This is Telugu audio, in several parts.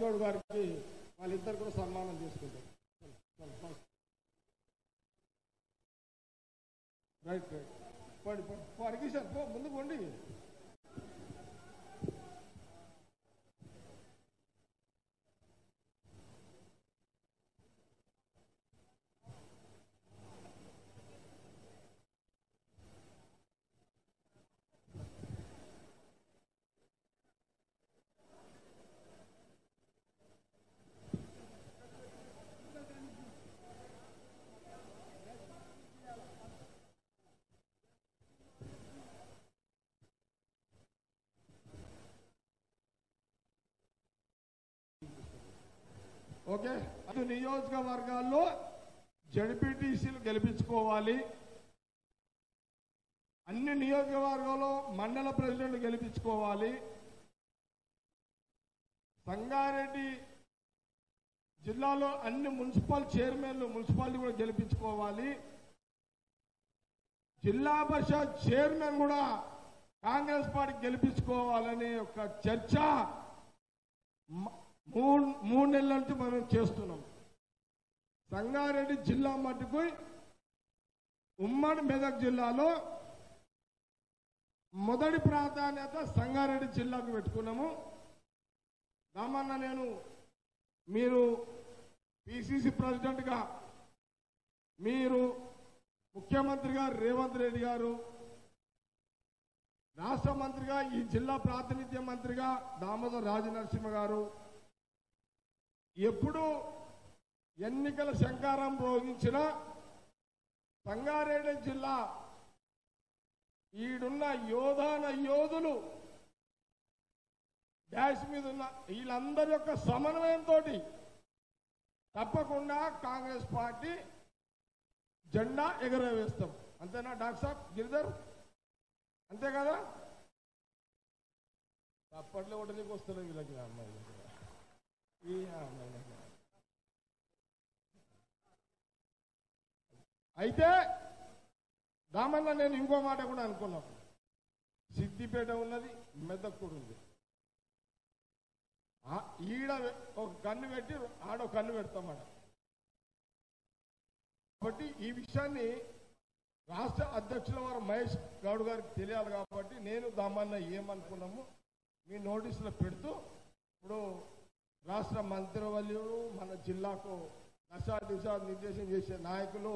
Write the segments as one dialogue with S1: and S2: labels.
S1: గౌడ్ గారికి వాళ్ళిద్దరు కూడా సన్మానం చేసుకుంటారు. రైట్ రైట్ పడి అడిగి సార్ ముందుకు పండి. ఓకే, అది నియోజకవర్గాల్లో జడ్పీటీసీలు గెలిపించుకోవాలి. అన్ని నియోజకవర్గాల్లో మండల ప్రెసిడెంట్లు గెలిపించుకోవాలి. సంగారెడ్డి జిల్లాలో అన్ని మున్సిపల్ చైర్మన్లు మున్సిపాలిటీ కూడా గెలిపించుకోవాలి. జిల్లా పరిషత్ చైర్మన్ కూడా కాంగ్రెస్ పార్టీ గెలిపించుకోవాలనే ఒక చర్చ 3 నెలల నుంచి మనం చేస్తున్నాం. సంగారెడ్డి జిల్లా మట్టుకు ఉమ్మడి మెదక్ జిల్లాలో మొదటి ప్రాధాన్యత సంగారెడ్డి జిల్లాకు పెట్టుకున్నాము. రామన్న, నేను మీరు పిసిసి ప్రెసిడెంట్గా, మీరు ముఖ్యమంత్రిగా రేవంత్ రెడ్డి గారు, రాష్ట్ర మంత్రిగా ఈ జిల్లా ప్రాతినిధ్య మంత్రిగా దామోదర్ రాజనరసింహ గారు ఎప్పుడు ఎన్నికల శంకారం భోగించిన సంగారెడ్డి జిల్లా ఈడున్న యోధులు డాష్ మీద ఉన్న వీళ్ళందరి యొక్క సమన్వయంతో తప్పకుండా కాంగ్రెస్ పార్టీ జెండా ఎగరవేస్తాం. అంతేనా డాక్టర్ సాబ్ గిరిధర్? అంతే కదా? అప్పట్లో ఒకటి నీకు వస్తుంది వీళ్ళకి అమ్మాయి. అయితే దామన్న, నేను ఇంకో మాట కూడా అనుకున్నాను. సిద్దిపేట ఉన్నది, మెదక్ కూడా ఉంది. ఈడ ఒక కన్ను పెట్టి ఆడ ఒక కన్ను పెడతామాట. కాబట్టి ఈ విషయాన్ని రాష్ట్ర అధ్యక్షుల వారు మహేష్ గౌడ్ గారికి తెలియాలి. కాబట్టి నేను దామన్న ఏమనుకున్నాము మీ నోటీసులో పెడుతూ, ఇప్పుడు రాష్ట్ర మంత్రివర్యులు మన జిల్లాకు దిశ నిర్దేశం చేసే నాయకులు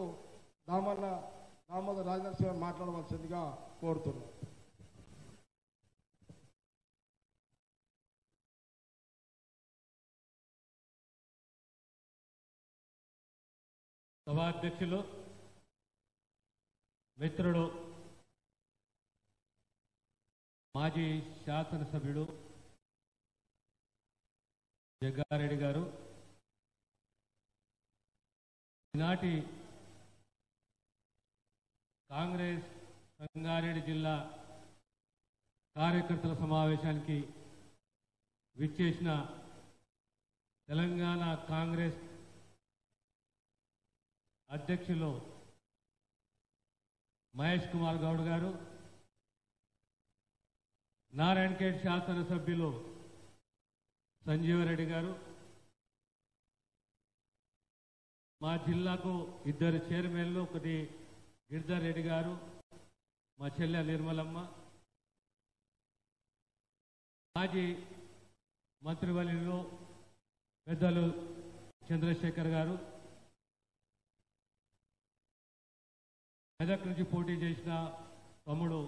S1: దామోదర్ రాజనరసింహ మాట్లాడవలసిందిగా కోరుతున్నాను.
S2: సభాధ్యక్షులు మిత్రుడు మాజీ శాసనసభ్యుడు జగ్గారెడ్డి గారు, ఈనాటి కాంగ్రెస్ సంగారెడ్డి జిల్లా కార్యకర్తల సమావేశానికి విచ్చేసిన తెలంగాణ కాంగ్రెస్ అధ్యక్షులు మహేష్ కుమార్ గౌడ్ గారు, నారాయణఖేడ్ శాసనసభ్యులు సంజీవరెడ్డి గారు, మా జిల్లాకు 2 చైర్మన్లు, ఒకటి గిరిధర్ రెడ్డి గారు, మా చెల్లె నిర్మలమ్మ, మాజీ మంత్రివర్యులు పెద్దలు చంద్రశేఖర్ గారు, మెదక్ నుంచి పోటీ చేసిన తమ్ముడు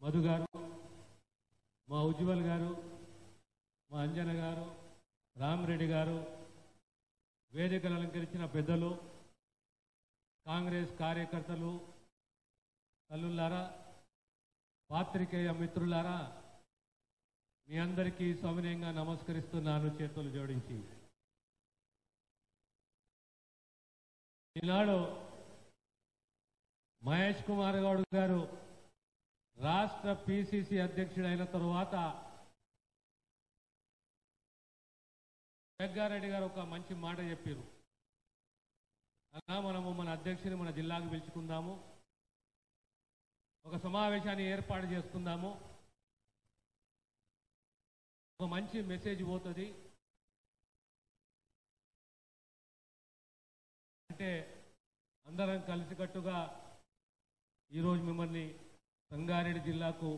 S2: మధు గారు, మా ఉజ్వల్ గారు, మా అంజన గారు, రామరెడ్డి గారు, వేదికలు అలంకరించిన పెద్దలు, కాంగ్రెస్ కార్యకర్తలు, తల్లులారా, పాత్రికేయ మిత్రులారా, మీ అందరికీ సవినయంగా నమస్కరిస్తున్నాను చేతులు జోడించి. ఈనాడు మహేష్ కుమార్ గౌడ్ గారు రాష్ట్ర పిసిసి అధ్యక్షుడైన తరువాత జగ్గారెడ్డి గారు ఒక మంచి మాట చెప్పారు. అన్నా, మనము మన అధ్యక్షుని మన జిల్లాకు పిలుచుకుందాము, ఒక సమావేశాన్ని ఏర్పాటు చేసుకుందాము, ఒక మంచి మెసేజ్ పోతుంది, అంటే అందరం కలిసికట్టుగా ఈరోజు మిమ్మల్ని సంగారెడ్డి జిల్లాకు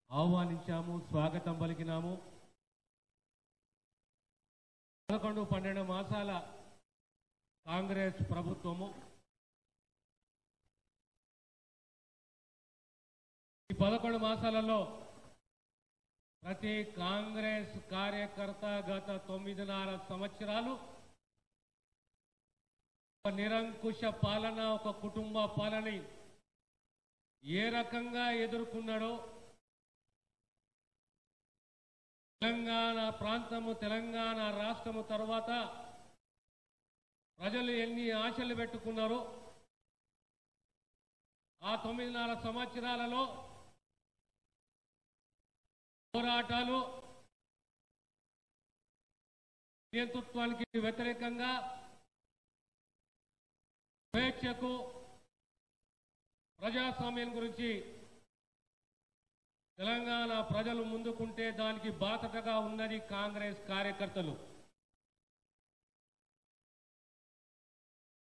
S2: ఆహ్వానించాము, స్వాగతం పలికినాము. 11-12 మాసాల కాంగ్రెస్ ప్రభుత్వము ఈ 11 మాసాలలో ప్రతి కాంగ్రెస్ కార్యకర్త గత 9.5 సంవత్సరాలు ఒక నిరంకుశ పాలన, ఒక కుటుంబ పాలన ఏ రకంగా ఎదుర్కొన్నాడో, తెలంగాణ ప్రాంతము, తెలంగాణ రాష్ట్రము తర్వాత ప్రజలు ఎన్ని ఆశలు పెట్టుకున్నారో ఆ 9.5 సంవత్సరాలలో పోరాటాలు, నియంతృత్వానికి వ్యతిరేకంగా స్వేచ్ఛకు, ప్రజాస్వామ్యం గురించి తెలంగాణ ప్రజలు ముందుకుంటే దానికి బాధ్యతగా ఉన్నది కాంగ్రెస్ కార్యకర్తలు.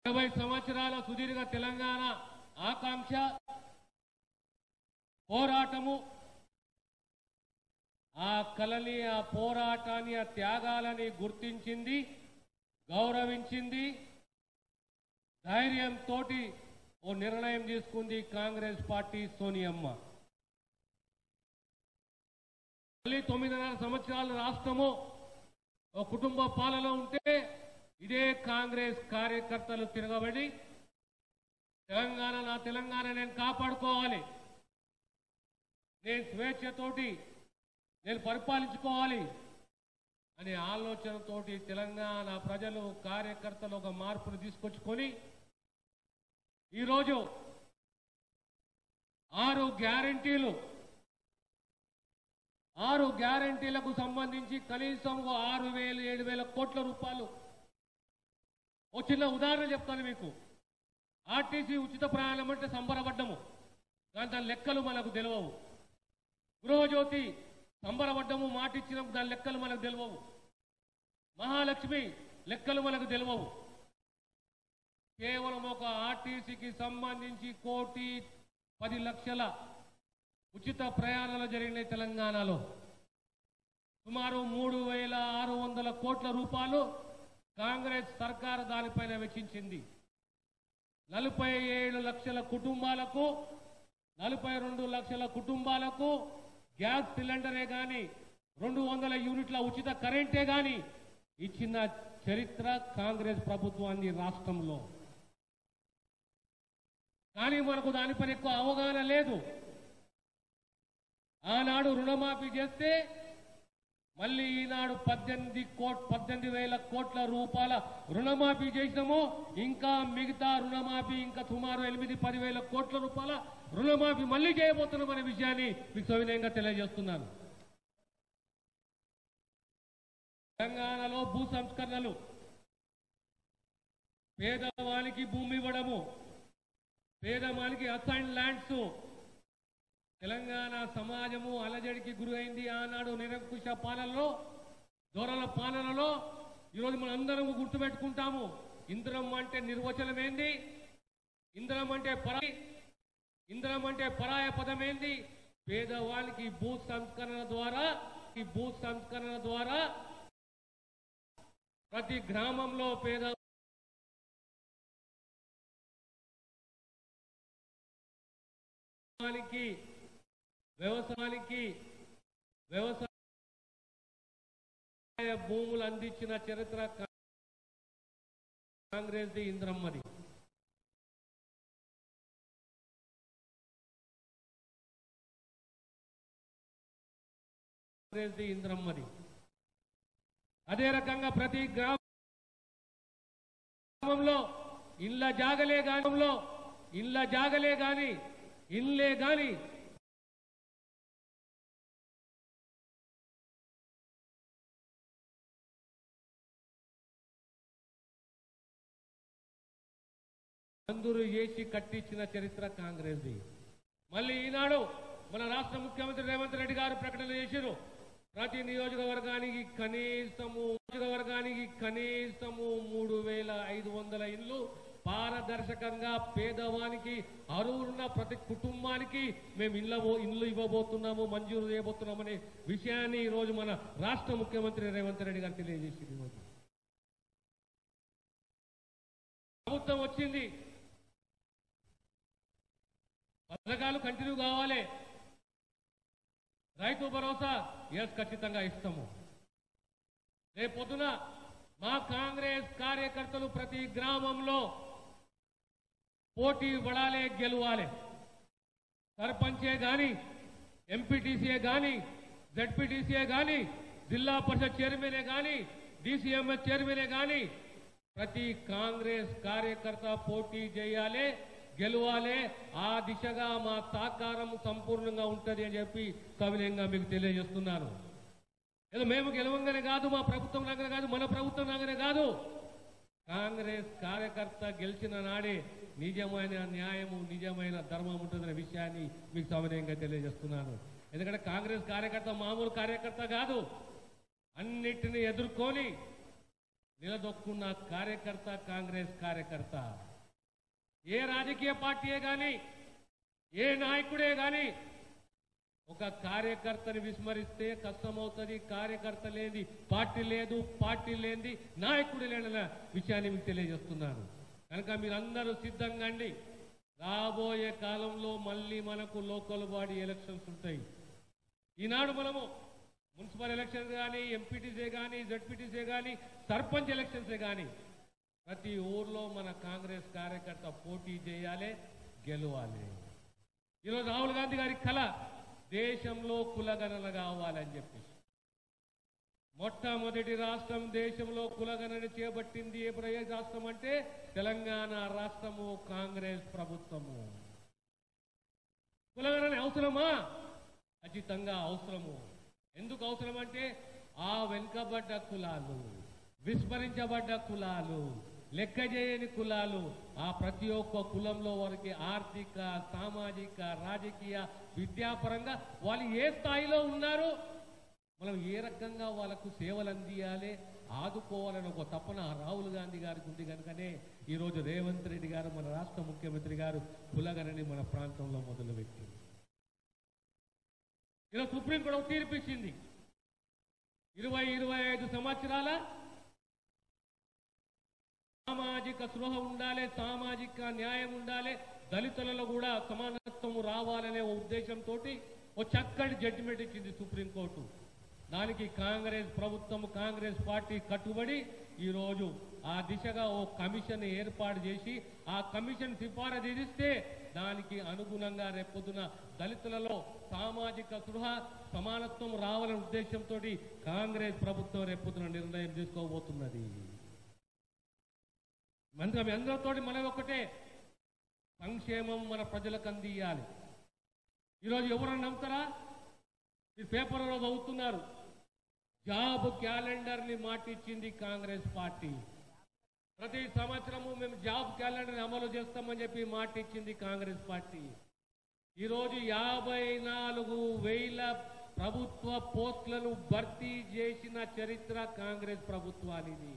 S2: 20 సంవత్సరాల సుదీర్ఘ తెలంగాణ ఆకాంక్ష, పోరాటము, ఆ కలని, ఆ పోరాటాన్ని, ఆ త్యాగాలని గుర్తించింది, గౌరవించింది, ధైర్యంతో ఓ నిర్ణయం తీసుకుంది కాంగ్రెస్ పార్టీ, సోనియమ్మ. మళ్ళీ 9.5 సంవత్సరాల రాష్ట్రము ఓ కుటుంబ పాలన ఉంటే ఇదే కాంగ్రెస్ కార్యకర్తలు తిరగబడి తెలంగాణ, నా తెలంగాణ నేను కాపాడుకోవాలి, నేను స్వేచ్ఛతోటి నేను పరిపాలించుకోవాలి అనే ఆలోచనతోటి తెలంగాణ ప్రజలు, కార్యకర్తలు ఒక మార్పును తీసుకొచ్చుకొని ఈరోజు 6 గ్యారంటీలకు సంబంధించి కనీసం 6,000-7,000 కోట్ల రూపాయలు. ఒక చిన్న ఉదాహరణ చెప్తాను మీకు. ఆర్టీసీ ఉచిత ప్రయాణం అంటే సంబరపడ్డము, కానీ దాని లెక్కలు మనకు తెలియవు. గృహజ్యోతి సంబరపడ్డము, మాట ఇచ్చినప్పుడు దాని లెక్కలు మనకు తెలియవు. మహాలక్ష్మి లెక్కలు మనకు తెలియవు. కేవలం ఒక ఆర్టీసీకి సంబంధించి 1,10,00,000 ఉచిత ప్రయాణాలు జరిగినాయి తెలంగాణలో. సుమారు 3,600 కోట్ల రూపాయలు కాంగ్రెస్ సర్కారు దానిపైన వెచ్చించింది. 47 లక్షల కుటుంబాలకు, 42 లక్షల కుటుంబాలకు గ్యాస్ సిలిండరే కానీ, 200 యూనిట్ల ఉచిత కరెంటే కానీ ఇచ్చిన చరిత్ర కాంగ్రెస్ ప్రభుత్వాన్ని రాష్ట్రంలో. కానీ మనకు దానిపైన ఎక్కువ అవగాహన లేదు. ఆనాడు రుణమాఫీ చేస్తే మళ్ళీ ఈనాడు 18,000 కోట్ల రూపాయల రుణమాఫీ చేసినాము. ఇంకా మిగతా రుణమాఫీ ఇంకా సుమారు 8-10,000 కోట్ల రూపాయల రుణమాఫీ మళ్ళీ చేయబోతున్నాం అనే విషయాన్ని మీకు సవినయంగా తెలియజేస్తున్నాను. తెలంగాణలో భూ సంస్కరణలు, పేదవానికి భూమి ఇవ్వడము, పేదవానికి అసైన్ ల్యాండ్స్. తెలంగాణ సమాజము అలజడికి గురైంది ఆనాడు నిరంకుశ పాలనలో, దొరల పాలనలో. ఈరోజు మనం అందరం గుర్తుపెట్టుకుంటాము. ఇంద్రం అంటే నిర్వచనం ఏంది, ఇంద్రం అంటే పరాయ పదం ఏంది. పేదవాళ్ళకి భూ సంస్కరణ ద్వారా ప్రతి గ్రామంలో వ్యవసాయ భూములు అందించిన చరిత్ర కాంగ్రెస్ ది, ఇంద్రమ్మది. అదే రకంగా ప్రతి గ్రామంలో ఇళ్ళ జాగలే గాని ఇల్లే గాని మంజూరు చేసి కట్టించిన చరిత్ర కాంగ్రెస్ది. మళ్ళీ ఈనాడు మన రాష్ట్ర ముఖ్యమంత్రి రేవంత్ రెడ్డి గారు ప్రకటన చేశారు, ప్రతి నియోజకవర్గానికి కనీసము 3,500 ఇండ్లు పారదర్శకంగా పేదవానికి అరువున్న ప్రతి కుటుంబానికి మేము ఇండ్లు ఇవ్వబోతున్నాము, మంజూరు చేయబోతున్నామనే విషయాన్ని ఈరోజు మన రాష్ట్ర ముఖ్యమంత్రి రేవంత్ రెడ్డి గారు తెలియజేసింది. ఈరోజు ప్రభుత్వం వచ్చింది, పథకాలు కంటిన్యూ కావాలి. రైతు భరోసా ఖచ్చితంగా ఇస్తాము. రేపొద్దున మా కాంగ్రెస్ కార్యకర్తలు ప్రతి గ్రామంలో పోటీ పడాలి, గెలవాలి. సర్పంచే గాని, ఎంపీటీసీఏ గాని, జడ్పీటీసీఏ గాని, జిల్లా పరిషత్ చైర్మనే గాని, డీసీఎంఎస్ చైర్మనే గాని ప్రతి కాంగ్రెస్ కార్యకర్త పోటీ చేయాలి, గెలవాలి. ఆ దిశగా మా సహకారం సంపూర్ణంగా ఉంటుంది అని చెప్పి సవినయంగా మీకు తెలియజేస్తున్నాను. ఏదో మేము గెలవంగానే కాదు, మా ప్రభుత్వం లాగానే కాదు, మన ప్రభుత్వం లాగానే కాదు. కాంగ్రెస్ కార్యకర్త గెలిచిన నాడే నిజమైన న్యాయము, నిజమైన ధర్మం ఉంటుందనే విషయాన్ని మీకు సవినయంగా తెలియజేస్తున్నాను. ఎందుకంటే కాంగ్రెస్ కార్యకర్త మామూలు కార్యకర్త కాదు, అన్నిటిని ఎదుర్కొని నిలదొక్కున్న కార్యకర్త కాంగ్రెస్ కార్యకర్త. ఏ రాజకీయ పార్టీయే గాని, ఏ నాయకుడే గాని ఒక కార్యకర్తని విస్మరిస్తే కష్టమవుతుంది. కార్యకర్త లేని పార్టీ లేదు, పార్టీ లేని నాయకుడు లేదన్న విషయాన్ని మీకు తెలియజేస్తున్నాను. కనుక మీరందరూ సిద్ధంగా అండి. రాబోయే కాలంలో మళ్ళీ మనకు లోకల్ బాడీ ఎలక్షన్స్ ఉంటాయి. ఈనాడు మనము మున్సిపల్ ఎలక్షన్స్ కానీ, ఎంపీటీసీ కానీ, జడ్పీటీసీ కానీ, సర్పంచ్ ఎలక్షన్సే కానీ ప్రతి ఊర్లో మన కాంగ్రెస్ కార్యకర్త పోటీ చేయాలి, గెలవాలి. ఈరోజు రాహుల్ గాంధీ గారి కళ దేశంలో కులగణన కావాలని చెప్పి మొట్టమొదటి రాష్ట్రం దేశంలో కులగణన చేపట్టింది ఏ రాష్ట్రం అంటే తెలంగాణ రాష్ట్రము, కాంగ్రెస్ ప్రభుత్వము. కులగణన అవసరమా? ఖచ్చితంగా అవసరము. ఎందుకు అవసరం అంటే ఆ వెనుకబడ్డ కులాలు, విస్మరించబడ్డ కులాలు, లెక్క చేయని కులాలు, ఆ ప్రతి ఒక్క కులంలో వారికి ఆర్థిక, సామాజిక, రాజకీయ, విద్యాపరంగా వాళ్ళు ఏ స్థాయిలో ఉన్నారు, మనం ఏ రకంగా వాళ్ళకు సేవలు అందియాలి, ఆదుకోవాలని ఒక తపన రాహుల్ గాంధీ గారికి ఉంది. కనుకనే ఈరోజు రేవంత్ రెడ్డి గారు, మన రాష్ట్ర ముఖ్యమంత్రి గారు కులగణని మన ప్రాంతంలో మొదలుపెట్టింది. ఈరోజు సుప్రీంకోర్టు తీర్పు ఇచ్చింది. 20-25 సంవత్సరాల సామాజిక స్పృహ ఉండాలి, సామాజిక న్యాయం ఉండాలి, దళితులలో కూడా సమానత్వం రావాలనే ఉద్దేశంతో ఓ చక్కటి జడ్జిమెంట్ ఇచ్చింది సుప్రీంకోర్టు. దానికి కాంగ్రెస్ ప్రభుత్వం, కాంగ్రెస్ పార్టీ కట్టుబడి ఈరోజు ఆ దిశగా ఓ కమిషన్ ఏర్పాటు చేసి ఆ కమిషన్ సిఫారసు ఇస్తే దానికి అనుగుణంగా రేపొద్దున దళితులలో సామాజిక స్పృహ, సమానత్వం రావాలనే ఉద్దేశంతో కాంగ్రెస్ ప్రభుత్వం రేపొద్దున నిర్ణయం తీసుకోబోతున్నది. మీ అందరితో మనం ఒకటే, సంక్షేమం మన ప్రజలకు అందియాలి. ఈరోజు ఎవరన్నా నమ్ముతారా? మీరు పేపర్లో చదువుతున్నారు, జాబ్ క్యాలెండర్ ని మాటిచ్చింది కాంగ్రెస్ పార్టీ. ప్రతి సంవత్సరము మేము జాబ్ క్యాలెండర్ అమలు చేస్తామని చెప్పి మాటిచ్చింది కాంగ్రెస్ పార్టీ. ఈరోజు 54,000 ప్రభుత్వ పోస్టులను భర్తీ చేసిన చరిత్ర కాంగ్రెస్ ప్రభుత్వానిది.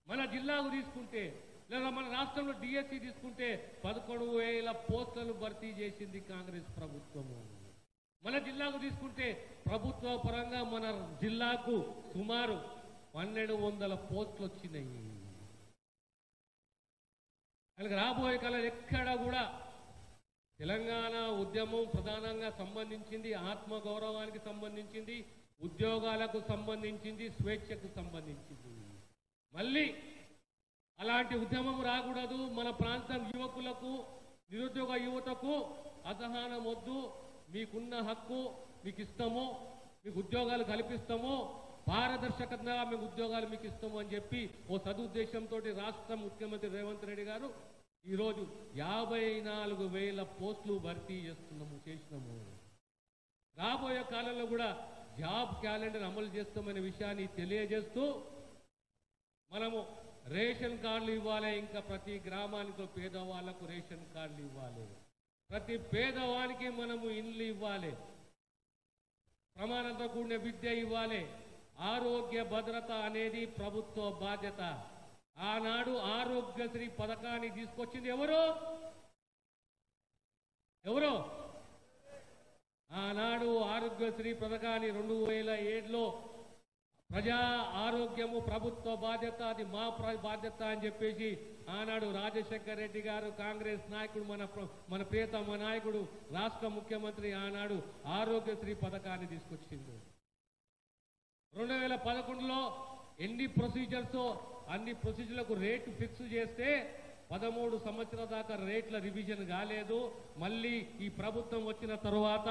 S2: మన జిల్లాకు తీసుకుంటే, లేదా మన రాష్ట్రంలో డిఎస్సి తీసుకుంటే 11,000 పోస్టులను భర్తీ చేసింది కాంగ్రెస్ ప్రభుత్వము. మన జిల్లాకు తీసుకుంటే ప్రభుత్వ పరంగా మన జిల్లాకు సుమారు 1,200 పోస్టులు వచ్చినాయి. అలాగే రాబోయే కాలం ఎక్కడ కూడా తెలంగాణ ఉద్యమం ప్రధానంగా సంబంధించింది ఆత్మగౌరవానికి సంబంధించింది, ఉద్యోగాలకు సంబంధించింది, స్వేచ్ఛకు సంబంధించింది. మళ్ళీ అలాంటి ఉద్యమం రాకూడదు. మన ప్రాంతం యువకులకు, నిరుద్యోగ యువతకు అసహనం వద్దు, మీకున్న హక్కు మీకు ఇస్తాము, మీకు ఉద్యోగాలు కల్పిస్తాము, పారదర్శకంగా మీకు ఉద్యోగాలు మీకు ఇస్తాము అని చెప్పి ఓ సదుద్దేశంతో రాష్ట్ర ముఖ్యమంత్రి రేవంత్ రెడ్డి గారు ఈరోజు 54,000 పోస్టులు భర్తీ చేసినాము. రాబోయే కాలంలో కూడా జాబ్ క్యాలెండర్ అమలు చేస్తామనే విషయాన్ని తెలియజేస్తూ మనము రేషన్ కార్డులు ఇవ్వాలి. ఇంకా ప్రతి గ్రామానికి పేదవాళ్లకు రేషన్ కార్డులు ఇవ్వాలి. ప్రతి పేదవానికి మనము ఇండ్లు ఇవ్వాలి. ప్రమాణంతో కూడిన విద్య ఇవ్వాలి. ఆరోగ్య భద్రత అనేది ప్రభుత్వ బాధ్యత. ఆనాడు ఆరోగ్యశ్రీ పథకాన్ని తీసుకొచ్చింది ఎవరు? ఆనాడు ఆరోగ్యశ్రీ పథకాన్ని 2007లో ప్రజా ఆరోగ్యము ప్రభుత్వ బాధ్యత, అది మా బాధ్యత అని చెప్పేసి ఆనాడు రాజశేఖర్ రెడ్డి గారు కాంగ్రెస్ నాయకుడు, మన ప్రియతమ నాయకుడు, రాష్ట్ర ముఖ్యమంత్రి ఆనాడు ఆరోగ్యశ్రీ పథకాన్ని తీసుకొచ్చింది. 2011లో ఎన్ని ప్రొసీజర్స్ అన్ని ప్రొసీజర్లకు రేటు ఫిక్స్ చేస్తే 13 సంవత్సరాల దాకా రేట్ల రివిజన్ కాలేదు. మళ్ళీ ఈ ప్రభుత్వం వచ్చిన తరువాత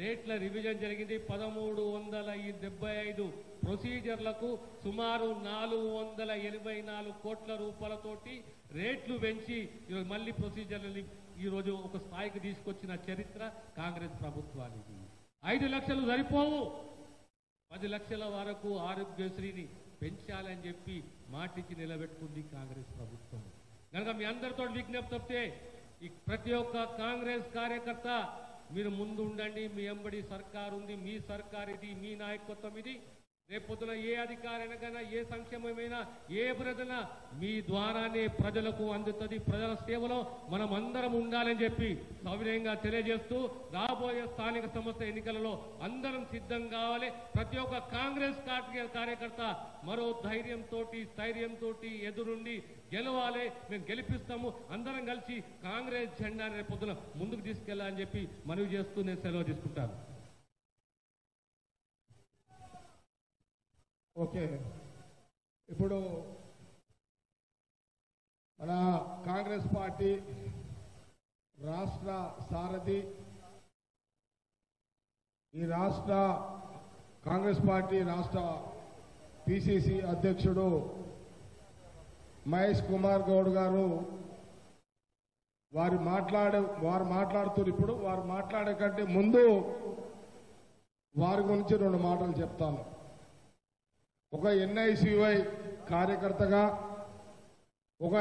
S2: రేట్ల రివిజన్ జరిగింది. 1375 ప్రొసీజర్లకు సుమారు 484 కోట్ల రూపాయలతోటి రేట్లు పెంచి ఈరోజు మళ్ళీ ప్రొసీజర్లని ఈరోజు ఒక స్థాయికి తీసుకొచ్చిన చరిత్ర కాంగ్రెస్ ప్రభుత్వానికి. 5 లక్షలు సరిపోవు, 10 లక్షల వరకు ఆరోగ్యశ్రీని పెంచాలని చెప్పి మాటిచ్చి నిలబెట్టుకుంది కాంగ్రెస్ ప్రభుత్వం. కనుక మీ అందరితో విజ్ఞప్తి, ప్రతి ఒక్క కాంగ్రెస్ కార్యకర్త మీరు ముందు ఉండండి. మీ ఎంబడి సర్కారు ఉంది, మీ సర్కార్ ఇది, మీ నాయకత్వం ఇది. రేపొద్దున ఏ అధికారైనా, ఏ సంక్షేమమైనా, ఏ ప్రజన మీ ద్వారానే ప్రజలకు అందుతుంది. ప్రజల సేవలో మనం అందరం ఉండాలని చెప్పి సవినయంగా తెలియజేస్తూ, రాబోయే స్థానిక సంస్థ ఎన్నికలలో అందరం సిద్ధం కావాలి. ప్రతి ఒక్క కాంగ్రెస్ కార్యకర్త మరో ధైర్యంతో, స్థైర్యంతో ఎదురుండి గెలవాలి. మేము గెలిపిస్తాము. అందరం కలిసి కాంగ్రెస్ జెండా రేపొద్దున ముందుకు తీసుకెళ్లాలని చెప్పి మనవి చేస్తూ నేను సెలవు తీసుకుంటాను.
S1: ఓకే, ఇప్పుడు మన కాంగ్రెస్ పార్టీ రాష్ట్ర సారథి, ఈ రాష్ట్ర కాంగ్రెస్ పార్టీ రాష్ట్ర పిసిసి అధ్యక్షుడు మహేష్ కుమార్ గౌడ్ గారు వారు మాట్లాడుతున్నారు. ఇప్పుడు వారు మాట్లాడే కంటే ముందు వారి గురించి 2 మాటలు చెప్తాను. ఒక NICY కార్యకర్తగా, ఒక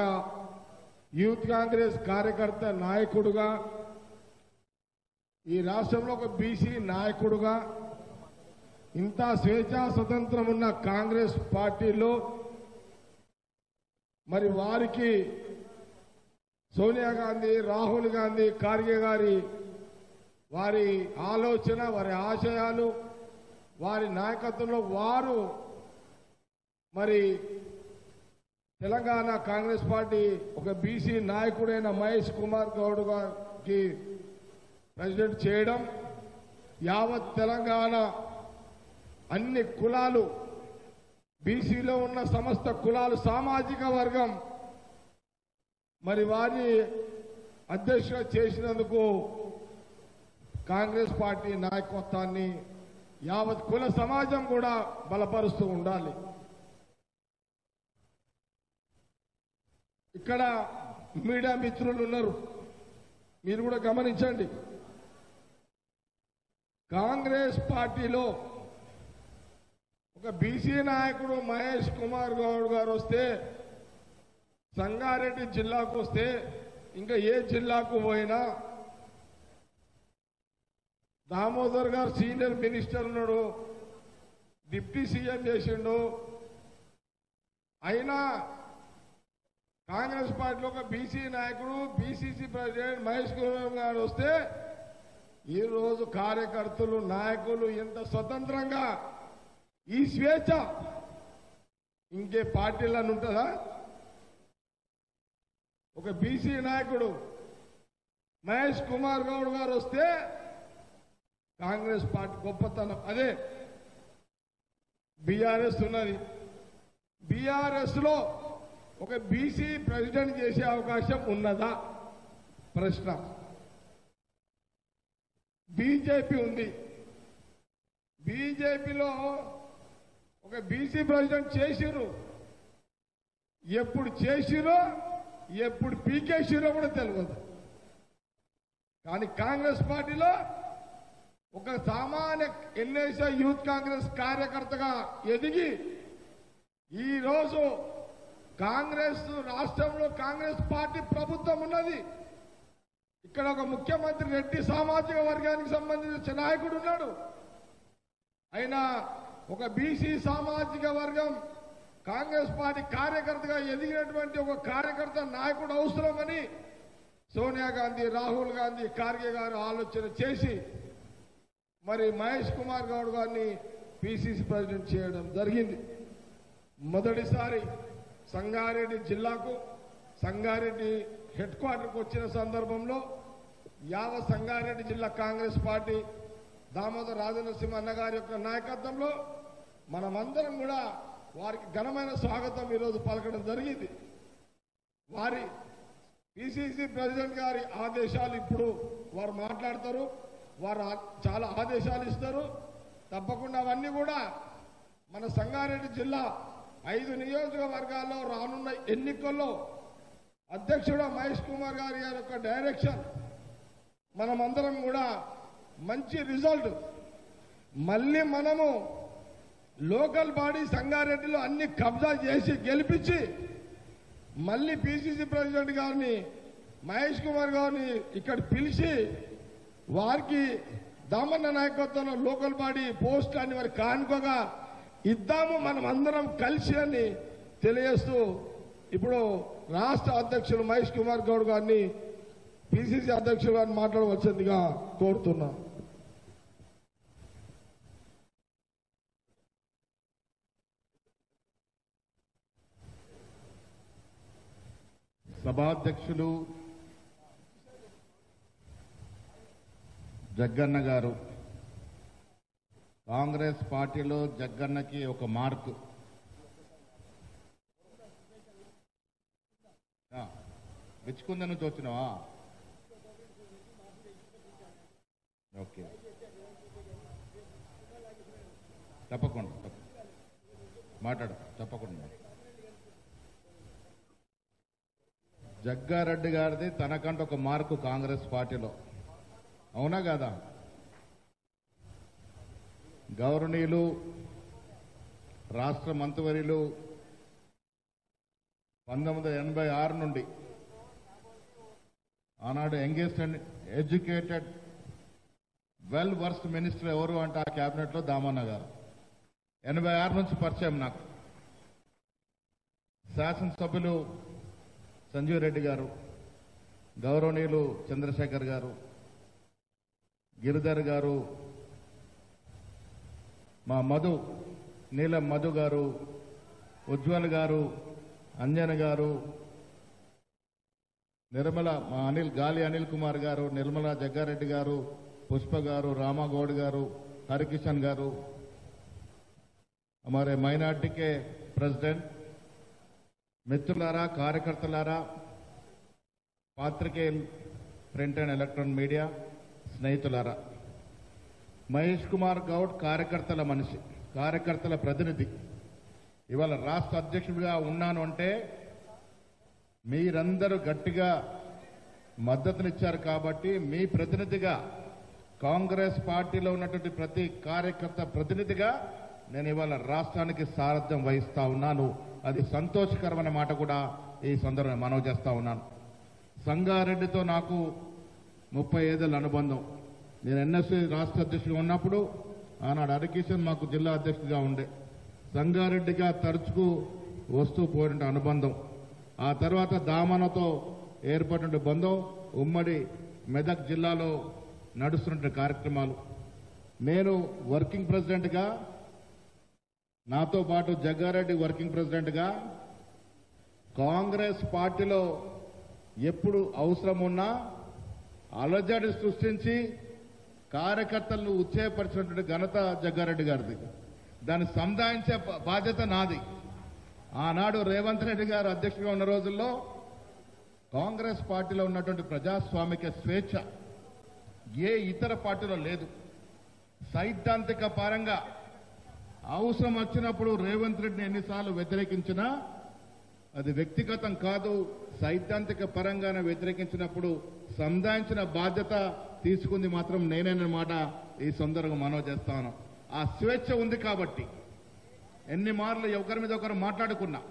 S1: యూత్ కాంగ్రెస్ కార్యకర్త నాయకుడుగా, ఈ రాష్ట్రంలో ఒక బీసీ నాయకుడుగా, ఇంత స్వేచ్ఛా స్వతంత్రం ఉన్న కాంగ్రెస్ పార్టీలో మరి వారికి సోనియా గాంధీ, రాహుల్ గాంధీ, ఖార్గే గారి వారి ఆలోచన, వారి ఆశయాలు, వారి నాయకత్వంలో వారు మరి తెలంగాణ కాంగ్రెస్ పార్టీ ఒక బీసీ నాయకుడైన మహేష్ కుమార్ గౌడ్ గారికి ప్రెసిడెంట్ చేయడం, యావత్ తెలంగాణ అన్ని కులాలు, బీసీలో ఉన్న సమస్త కులాలు, సామాజిక వర్గం మరి వారి అధ్యక్షుడు చేసినందుకు కాంగ్రెస్ పార్టీ నాయకత్వాన్ని యావత్ కుల సమాజం కూడా బలపరుస్తూ ఉండాలి. ఇక్కడ మీడియా మిత్రులు ఉన్నారు, మీరు కూడా గమనించండి. కాంగ్రెస్ పార్టీలో ఒక బీసీ నాయకుడు మహేష్ కుమార్ గౌడ్ గారు వస్తే, సంగారెడ్డి జిల్లాకు వస్తే, ఇంకా ఏ జిల్లాకు పోయినా దామోదర్ గారు సీనియర్ మినిస్టర్ ఉన్నాడు, డిప్యూటీ సీఎం చేసిండు. అయినా కాంగ్రెస్ పార్టీలో ఒక బీసీ నాయకుడు, బీసీసీ ప్రెసిడెంట్ మహేష్ కుమార్ గారు వస్తే ఈరోజు కార్యకర్తలు, నాయకులు ఎంత స్వతంత్రంగా, ఈ స్వేచ్ఛ ఇంకే పార్టీలను ఉంటుందా? ఒక బీసీ నాయకుడు మహేష్ కుమార్ గౌడ్ గారు వస్తే కాంగ్రెస్ పార్టీ గొప్పతనం అదే. బీఆర్ఎస్ ఉన్నది, బీఆర్ఎస్ లో ఒక బీసీ ప్రెసిడెంట్ చేసే అవకాశం ఉన్నదా ప్రశ్న. బీజేపీ ఉంది, బీజేపీలో ఒక బీసీ ప్రెసిడెంట్ చేసిరు. ఎప్పుడు చేసిరో, ఎప్పుడు పీకేసిరో కూడా తెలియదు. కానీ కాంగ్రెస్ పార్టీలో ఒక సామాన్య NICY యూత్ కాంగ్రెస్ కార్యకర్తగా ఎదిగి ఈరోజు కాంగ్రెస్ రాష్ట్రంలో కాంగ్రెస్ పార్టీ ప్రభుత్వం ఉన్నది. ఇక్కడ ఒక ముఖ్యమంత్రి రెడ్డి సామాజిక వర్గానికి సంబంధించిన నాయకుడు ఉన్నాడు. అయినా ఒక బీసీ సామాజిక వర్గం కాంగ్రెస్ పార్టీ కార్యకర్తగా ఎదిగినటువంటి ఒక కార్యకర్త నాయకుడు అవసరమని సోనియా గాంధీ, రాహుల్ గాంధీ, ఖార్గే గారు ఆలోచన చేసి మరి మహేష్ కుమార్ గౌడ్ గారిని పిసిసి ప్రెసిడెంట్ చేయడం జరిగింది. మొదటిసారి సంగారెడ్డి జిల్లాకు సంగారెడ్డి హెడ్ క్వార్టర్కి వచ్చిన సందర్భంలో యావత్ సంగారెడ్డి జిల్లా కాంగ్రెస్ పార్టీ దామోదర్ రాజనరసింహ అన్నగారి యొక్క నాయకత్వంలో మనమందరం కూడా వారికి ఘనమైన స్వాగతం ఈరోజు పలకడం జరిగింది. వారి పిసిసి ప్రెసిడెంట్ గారి ఆదేశాలు ఇప్పుడు వారు మాట్లాడతారు, వారు చాలా ఆదేశాలు ఇస్తారు. తప్పకుండా అవన్నీ కూడా మన సంగారెడ్డి జిల్లా 5 నియోజకవర్గాల్లో రానున్న ఎన్నికల్లో అధ్యక్షుడు మహేష్ కుమార్ గారి యొక్క డైరెక్షన్ మనమందరం కూడా మంచి రిజల్ట్, మళ్ళీ మనము లోకల్ బాడీ సంగారెడ్డిలో అన్ని కబ్జా చేసి గెలిపించి మళ్ళీ పిసిసి ప్రెసిడెంట్ గారిని మహేష్ కుమార్ గారిని ఇక్కడ పిలిచి వారికి దామన్న నాయకత్వంలో లోకల్ బాడీ పోస్ట్ అని వారి కానుకగా ఇద్దాము మనం అందరం కలిసి అని తెలియజేస్తూ ఇప్పుడు రాష్ట్ర అధ్యక్షులు మహేష్ కుమార్ గౌడ్ గారిని పిసిసి అధ్యక్షులు గారిని మాట్లాడవలసిందిగా కోరుతున్నా.
S3: సభాధ్యక్షులు జగ్గన్న గారు, కాంగ్రెస్ పార్టీలో జగ్గన్నకి ఒక మార్కు. మెచ్చుకుంద నుంచి వచ్చినావా? ఓకే, తప్పకుండా మాట్లాడు, తప్పకుండా. జగ్గారెడ్డి గారిది తనకంటే ఒక మార్కు కాంగ్రెస్ పార్టీలో, అవునా కాదా? గౌరవనీయులు రాష్ట్ర మంత్రివర్యులు 1986 నుండి ఆనాడు youngest and educated well versed minister ఎవరు అంటే ఆ క్యాబినెట్లో దామన్న గారు. 86 నుంచి పరిచయం నాకు. శాసనసభ్యులు సంజీవ్ రెడ్డి గారు, గౌరవనీయులు చంద్రశేఖర్ గారు, గిరిధర్ గారు, మా మధు నీలం మధు గారు, ఉజ్వల్ గారు, అంజన్ గారు, నిర్మల మా గాలి అనిల్ కుమార్ గారు, నిర్మల జగ్గారెడ్డి గారు, పుష్ప గారు, రామగౌడ్ గారు, హరికిషన్ గారు, हमारे మైనార్టీ के ప్రెసిడెంట్, మిత్రులారా, కార్యకర్తలారా, పాత్రికేయులు, ప్రింట్ అండ్ ఎలక్ట్రానిక్ మీడియా స్నేహితులారా, మహేష్ కుమార్ గౌడ్ కార్యకర్తల మనిషి, కార్యకర్తల ప్రతినిధి. ఇవాళ రాష్ట్ర అధ్యక్షుడిగా ఉన్నాను అంటే మీరందరూ గట్టిగా మద్దతునిచ్చారు కాబట్టి మీ ప్రతినిధిగా, కాంగ్రెస్ పార్టీలో ఉన్నటువంటి ప్రతి కార్యకర్త ప్రతినిధిగా నేను ఇవాళ రాష్ట్రానికి సారథ్యం వహిస్తా ఉన్నాను. అది సంతోషకరమైన మాట కూడా ఈ సందర్భంగా మనవి చేస్తా ఉన్నాను. సంగారెడ్డితో నాకు 35 ఏళ్ల అనుబంధం. నేను ఎన్ఎస్సీ రాష్ట్ర అధ్యక్షుడిగా ఉన్నప్పుడు ఆనాడు హరికిషన్ మాకు జిల్లా అధ్యక్షుడిగా ఉండే. సంగారెడ్డిగా తరచుకు వస్తూ పోయిన అనుబంధం. ఆ తర్వాత దామనతో ఏర్పడిన బంధం, ఉమ్మడి మెదక్ జిల్లాలో నడుస్తున్న కార్యక్రమాలు. నేను వర్కింగ్ ప్రెసిడెంట్గా, నాతో పాటు జగ్గారెడ్డి వర్కింగ్ ప్రెసిడెంట్గా కాంగ్రెస్ పార్టీలో ఎప్పుడు అవసరం ఉన్నా అలజడి సృష్టించి కార్యకర్తలను ఉత్తేజపరిచినటువంటి ఘనత జగ్గారెడ్డి గారిది. దాన్ని సంధాయించే బాధ్యత నాది. ఆనాడు రేవంత్ రెడ్డి గారు అధ్యక్షుడిగా ఉన్న రోజుల్లో కాంగ్రెస్ పార్టీలో ఉన్నటువంటి ప్రజాస్వామిక స్వేచ్ఛ ఏ ఇతర పార్టీలో లేదు. సైద్ధాంతిక పరంగా అవసరం వచ్చినప్పుడు రేవంత్ రెడ్డిని ఎన్నిసార్లు వ్యతిరేకించినా అది వ్యక్తిగతం కాదు, సైద్ధాంతిక పరంగానే వ్యతిరేకించినప్పుడు సంధాయించిన బాధ్యత తీసుకుంది మాత్రం నేనేనమాట ఈ సందర్భంగా మనవి చేస్తాను. ఆ స్వేచ్ఛ ఉంది కాబట్టి ఎన్ని మార్లు ఒకరి మీద ఒకరు మాట్లాడుకున్నా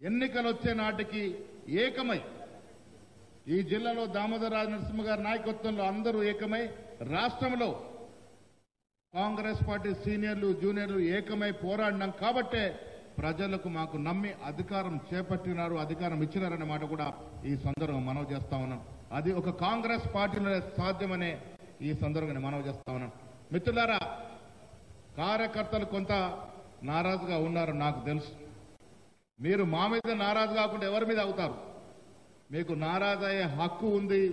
S3: ఎన్నికలు వచ్చే నాటికి ఏకమై ఈ జిల్లాలో దామోదర్ రాజనరసింహ గారి నాయకత్వంలో అందరూ ఏకమై రాష్ట్రంలో కాంగ్రెస్ పార్టీ సీనియర్లు జూనియర్లు ఏకమై పోరాడినాం కాబట్టే ప్రజలకు మాకు నమ్మి అధికారం చేపట్టినారు, అధికారం ఇచ్చినారనే మాట కూడా ఈ సందర్భంగా మనవి చేస్తా ఉన్నాం. అది ఒక కాంగ్రెస్ పార్టీలో సాధ్యమనే ఈ సందర్భంగా మనవి చేస్తా ఉన్నాం. మిత్రులారా, కార్యకర్తలు కొంత నారాజుగా ఉన్నారు, నాకు తెలుసు. మీరు మా మీద నారాజు కాకుండా ఎవరి మీద అవుతారు? మీకు నారాజు అయ్యే హక్కు ఉంది.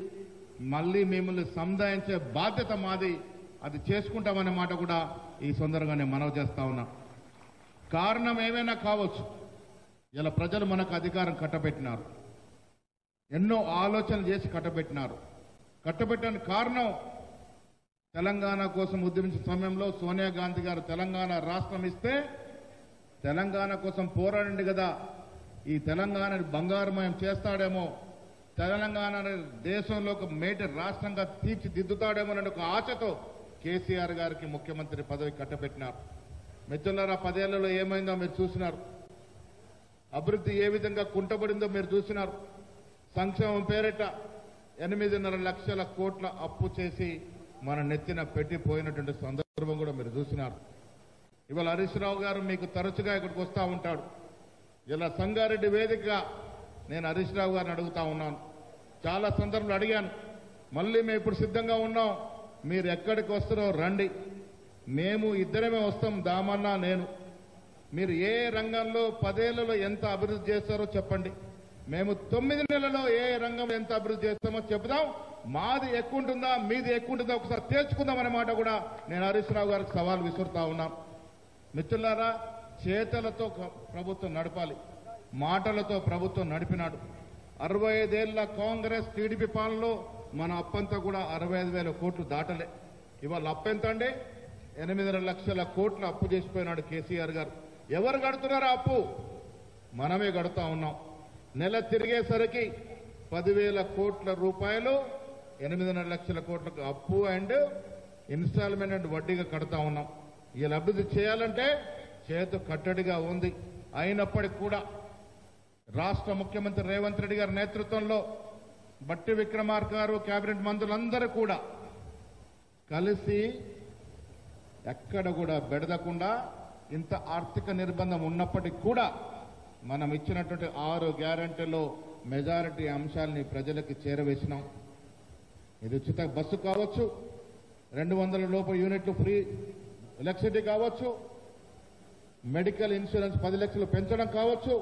S3: మళ్ళీ మిమ్మల్ని సముదాయించే బాధ్యత మాది. అది చేసుకుంటామనే మాట కూడా ఈ సందర్భంగా మనవి చేస్తా ఉన్నా. కారణం ఏమైనా కావచ్చు, ఇలా ప్రజలు మనకు అధికారం కట్టబెట్టినారు, ఎన్నో ఆలోచనలు చేసి కట్టబెట్టినారు. కట్టబెట్టిన కారణం తెలంగాణ కోసం ఉద్యమించిన సమయంలో సోనియా గాంధీ గారు తెలంగాణ రాష్ట్రం ఇస్తే తెలంగాణ కోసం పోరాడండి కదా, ఈ తెలంగాణని బంగారుమయం చేస్తాడేమో, తెలంగాణ దేశంలో ఒక మేటి రాష్ట్రంగా తీర్చిదిద్దుతాడేమో అనే ఒక ఆశతో కేసీఆర్ గారికి ముఖ్యమంత్రి పదవి కట్టబెట్టినారు. మిత్రులారా, 10 ఏళ్లలో ఏమైందో మీరు చూసినారు. అభివృద్ధి ఏ విధంగా కుంటబడిందో మీరు చూసినారు. సంక్షేమం పేరిట 8.5 లక్షల కోట్ల అప్పు చేసి మన నెత్తిన పెట్టిపోయినటువంటి సందర్భం కూడా మీరు చూసినారు. ఇవాళ హరీష్ రావు గారు మీకు తరచుగా ఇక్కడికి వస్తూ ఉంటాడు. ఇలా సంగారెడ్డి వేదికగా నేను హరీష్ రావు గారిని అడుగుతా ఉన్నాను. చాలా సందర్భాలు అడిగాను. మళ్ళీ మేము ఇప్పుడు సిద్ధంగా ఉన్నాం, మీరు ఎక్కడికి వస్తారో రండి, మేము ఇద్దరమే వస్తాం, దామన్నా నేను. మీరు ఏ రంగంలో 10 ఏళ్లలో ఎంత అభివృద్ధి చేస్తారో చెప్పండి, మేము 9 నెలల్లో ఏ రంగంలో ఎంత అభివృద్ధి చేస్తామో చెప్దాం. మాది ఎక్కువ ఉంటుందా మీది ఎక్కువ ఉంటుందా ఒకసారి తేల్చుకుందాం అనే మాట కూడా నేను హరీష్ రావు గారికి సవాల్ విసురుతా ఉన్నాను. మిత్రులారా, చేతలతో ప్రభుత్వం నడపాలి, మాటలతో ప్రభుత్వం నడిపినాడు. 65 ఏళ్ల కాంగ్రెస్ టీడీపీ పాలనలో మన అప్పంతా కూడా 65,000 కోట్లు దాటలే. ఇవాళ అప్పెంత అండి? 8.5 లక్షల కోట్ల అప్పు చేసిపోయినాడు కేసీఆర్ గారు. ఎవరు కడుతున్నారు అప్పు? మనమే కడుతా ఉన్నాం. నెల తిరిగేసరికి 10,000 కోట్ల రూపాయలు 8.5 లక్షల కోట్లకు అప్పు అండ్ ఇన్స్టాల్మెంట్ అండ్ వడ్డీగా కడతా ఉన్నాం. ఇలా అభివృద్ధి చేయాలంటే చేతు కట్టడిగా ఉంది. అయినప్పటికీ కూడా రాష్ట్ర ముఖ్యమంత్రి రేవంత్ రెడ్డి గారి నేతృత్వంలో బట్టి విక్రమార్క గారు, కేబినెట్ మంత్రులందరూ కూడా కలిసి ఎక్కడ కూడా బెడదకుండా ఇంత ఆర్థిక నిర్బంధం ఉన్నప్పటికీ కూడా మనం ఇచ్చినటువంటి 6 గ్యారెంటీలో మెజారిటీ అంశాలని ప్రజలకు చేరవేసినాం. ఇది ఉచిత బస్సు కావచ్చు, 200 లోపు యూనిట్లు ఫ్రీ ఎలక్ట్రిసిటీ కావచ్చు, మెడికల్ ఇన్సూరెన్స్ 10 లక్షలు పెంచడం కావచ్చు.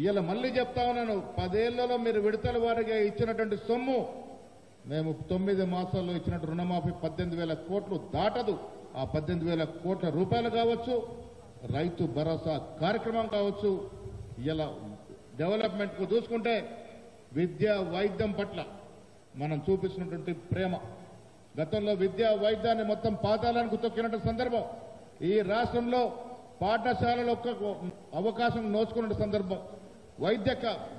S3: ఇలా మళ్ళీ చెప్తా ఉన్నాను, 10 ఏళ్లలో మీరు విడతల వారిగా ఇచ్చినటువంటి సొమ్ము మేము 9 మాసాల్లో ఇచ్చినట్టు రుణమాఫీ 18,000 కోట్లు దాటదు. ఆ 18,000 కోట్ల రూపాయలు కావచ్చు, రైతు భరోసా కార్యక్రమం కావచ్చు. ఇలా డెవలప్మెంట్ కు చూసుకుంటే విద్యా వైద్యం పట్ల మనం చూపిస్తున్నటువంటి ప్రేమ, గతంలో విద్యా వైద్యాన్ని మొత్తం పాతాళానికి తొక్కినటువంటి సందర్భం, ఈ రాష్ట్రంలో పాఠశాలలో ఒక్క అవకాశం నోచుకున్న సందర్భం,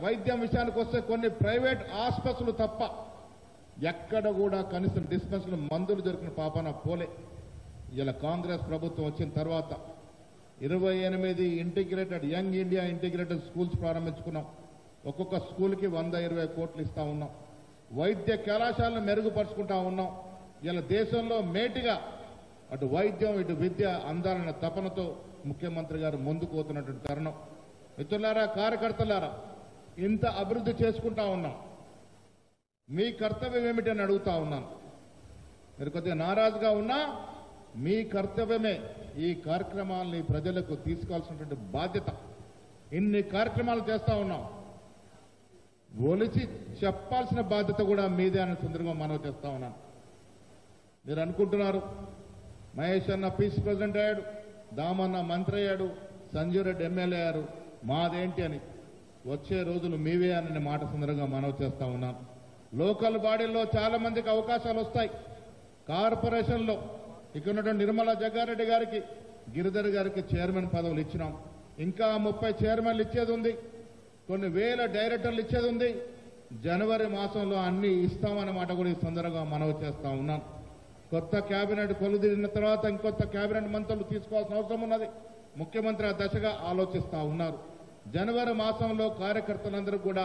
S3: వైద్యం విషయానికి వస్తే కొన్ని ప్రైవేట్ ఆసుపత్రులు తప్ప ఎక్కడ కూడా కనీసం డిస్పెన్సరీలు మందులు దొరికిన పాపన పోలే. ఇలా కాంగ్రెస్ ప్రభుత్వం వచ్చిన తర్వాత 28 integrated young India integrated schools ప్రారంభించుకున్నాం. ఒక్కొక్క స్కూల్కి 120 కోట్లు ఇస్తా ఉన్నాం. వైద్య కళాశాలను మెరుగుపరుచుకుంటా ఉన్నాం. ఇలా దేశంలో మేటిగా అటు వైద్యం ఇటు విద్య అందాలన్న తపనతో ముఖ్యమంత్రి గారు ముందుకు పోతున్నటువంటి తరుణం. మిత్రులారా, కార్యకర్తలారా, ఇంత అభివృద్ధి చేసుకుంటా ఉన్నాం, మీ కర్తవ్యం ఏమిటని అడుగుతా ఉన్నాను. మీరు కొద్దిగా నారాజుగా ఉన్నా మీ కర్తవ్యమే ఈ కార్యక్రమాలని ప్రజలకు తీసుకోవాల్సినటువంటి బాధ్యత. ఇన్ని కార్యక్రమాలు చేస్తా ఉన్నాం, ఒలిచి చెప్పాల్సిన బాధ్యత కూడా మీదే అనే సందర్భంగా మనవి చేస్తా ఉన్నాను. మీరు అనుకుంటున్నారు మహేష్ అన్న పీస్ ప్రెసిడెంట్ అయ్యాడు, దామన్న మంత్రి అయ్యాడు, సంజీవ్ రెడ్డి ఎమ్మెల్యే అయ్యారు, మాదేంటి అని. వచ్చే రోజులు మీవే అనే మాట సందర్భంగా మనవి చేస్తా ఉన్నాను. లోకల్ బాడీల్లో చాలా మందికి అవకాశాలు వస్తాయి. కార్పొరేషన్లో ఇక్కడ ఉన్నటువంటి నిర్మలా జగ్గారెడ్డి గారికి, గిరిధర్ గారికి చైర్మన్ పదవులు ఇచ్చినాం. ఇంకా 30 చైర్మన్లు ఇచ్చేది ఉంది, కొన్ని వేల డైరెక్టర్లు ఇచ్చేది ఉంది. జనవరి మాసంలో అన్ని ఇస్తామన్నమాట కూడా ఈ సందర్భంగా మనవి చేస్తా ఉన్నాను. కొత్త కేబినెట్ కొలుదిరిన తర్వాత ఇంకొత్త కేబినెట్ మంత్రులు తీసుకోవాల్సిన అవసరం ఉన్నది. ముఖ్యమంత్రి ఆ దశగా ఆలోచిస్తా ఉన్నారు. జనవరి మాసంలో కార్యకర్తలందరూ కూడా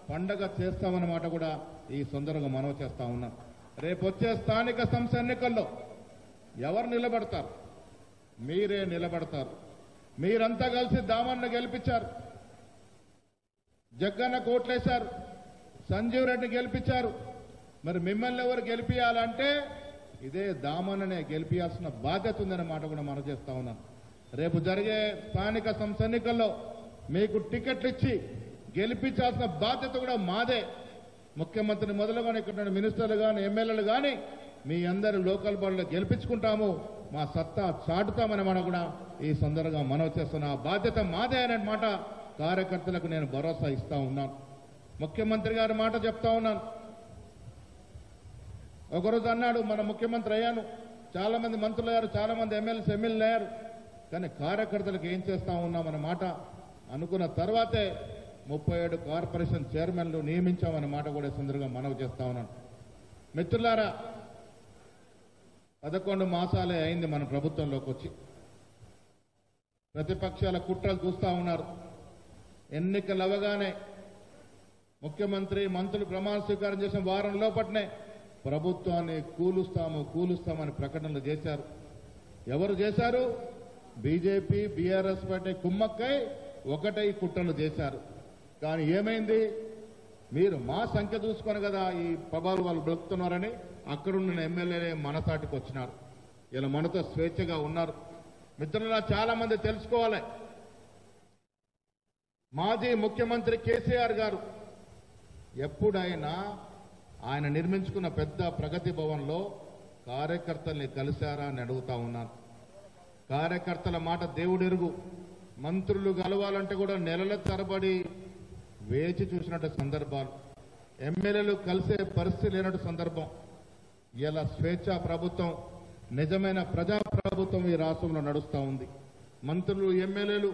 S3: పండగ చేస్తామన్నమాట కూడా ఈ సందర్భంగా మనవి చేస్తా ఉన్నాం. రేపు వచ్చే స్థానిక సంస్థ ఎన్నికల్లో ఎవరు నిలబడతారు? మీరే నిలబడతారు. మీరంతా కలిసి దామన్న గెలిపించారు, జగ్గన్న కోట్లేశారు, సంజీవ్ రెడ్డి గెలిపించారు. మరి మిమ్మల్ని ఎవరు గెలిపియాలంటే ఇదే దామన్ననే గెలిపియాల్సిన బాధ్యత ఉందనే మాట కూడా మనం చేస్తా ఉన్నాను. రేపు జరిగే స్థానిక సంస్థ ఎన్నికల్లో మీకు టికెట్లు ఇచ్చి గెలిపించాల్సిన బాధ్యత కూడా మాదే. ముఖ్యమంత్రిని మొదలుగానే ఇక్కడ మినిస్టర్లు కానీ ఎమ్మెల్యేలు కానీ మీ అందరి లోకల్ బాడీలో గెలిపించుకుంటాము, మా సత్తా చాటుతామని మనం కూడా ఈ సందర్భంగా మనవి చేస్తున్న బాధ్యత మాదే అనే మాట కార్యకర్తలకు నేను భరోసా ఇస్తా ఉన్నాను. ముఖ్యమంత్రి గారి మాట చెప్తా ఉన్నాను. ఒకరోజు అన్నాడు, మన ముఖ్యమంత్రి అయ్యాను, చాలా మంది మంత్రులు అయ్యారు, చాలా మంది ఎమ్మెల్యేలు అయ్యారు, కానీ కార్యకర్తలకు ఏం చేస్తా ఉన్నామన్న మాట అనుకున్న తర్వాతే 37 కార్పొరేషన్ చైర్మన్లు నియమించామన్న మాట కూడా సందర్భంగా మనవి చేస్తా ఉన్నాను. మిత్రులారా, 11 మాసాలే అయింది మన ప్రభుత్వంలోకి వచ్చి. ప్రతిపక్షాల కుట్రలు చూస్తా ఉన్నారు. ఎన్నికలు అవగానే ముఖ్యమంత్రి మంత్రులు ప్రమాణ స్వీకారం చేసిన వారం లోపట్నే ప్రభుత్వాన్ని కూలుస్తామని ప్రకటనలు చేశారు. ఎవరు చేశారు? బీజేపీ బీఆర్ఎస్ పార్టీ కుమ్మక్కై ఒకటై కుట్రలు చేశారు. కానీ ఏమైంది? మీరు మా సంఖ్య చూసుకొని కదా ఈ పబాలు వాళ్ళు బ్రతుకుతున్నారని అక్కడున్న ఎమ్మెల్యేలే మనసాటికి వచ్చినారు. ఇలా మనతో స్వేచ్ఛగా ఉన్నారు. మిత్రులారా, చాలా మంది తెలుసుకోవాలి, మాజీ ముఖ్యమంత్రి కేసీఆర్ గారు ఎప్పుడైనా ఆయన నిర్మించుకున్న పెద్ద ప్రగతి భవన్లో కార్యకర్తల్ని కలిశారా అని అడుగుతా ఉన్నాను. కార్యకర్తల మాట దేవుడెరుగు. మంత్రులు కలవాలంటే కూడా నెలల తరబడి వేచి చూసినట్టు సందర్భాలు, ఎమ్మెల్యేలు కలిసే పరిస్థితి లేనట్టు సందర్భం. ఇలా స్వేచ్ఛా ప్రభుత్వం, నిజమైన ప్రజాప్రభుత్వం ఈ రాష్ట్రంలో నడుస్తూ ఉంది. మంత్రులు ఎమ్మెల్యేలు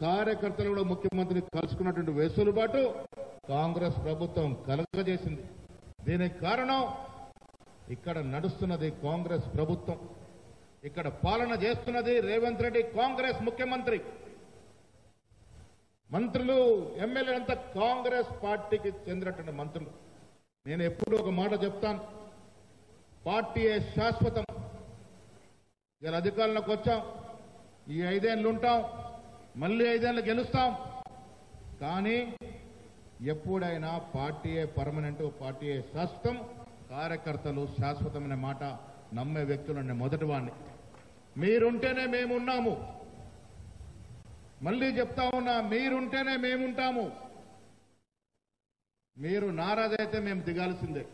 S3: కార్యకర్తలు కూడా ముఖ్యమంత్రిని కలుసుకున్నటువంటి వెసులుబాటు కాంగ్రెస్ ప్రభుత్వం కలగజేసింది. దీనికి కారణం ఇక్కడ నడుస్తున్నది కాంగ్రెస్ ప్రభుత్వం, ఇక్కడ పాలన చేస్తున్నది రేవంత్ రెడ్డి కాంగ్రెస్ ముఖ్యమంత్రి. మంత్రులు ఎమ్మెల్యేలంతా కాంగ్రెస్ పార్టీకి చెందినటువంటి మంత్రులు. నేను ఎప్పుడూ ఒక మాట చెప్తాను, పార్టీయే శాశ్వతం. ఇలా అధికారంలోకి వచ్చాం, ఈ 5 ఏళ్ళు ఉంటాం, మళ్ళీ 5 ఏళ్ళు గెలుస్తాం, కానీ ఎప్పుడైనా పార్టీయే పర్మనెంట్, పార్టీయే శాశ్వతం, కార్యకర్తలు శాశ్వతమైన మాట నమ్మే వ్యక్తులు మొదటి వాడిని. మీరుంటేనే మేమున్నాము. మళ్ళీ చెప్తా ఉన్నా, మీరుంటేనే మేముంటాము. మీరు నారాజైతే మేము దిగాల్సిందే.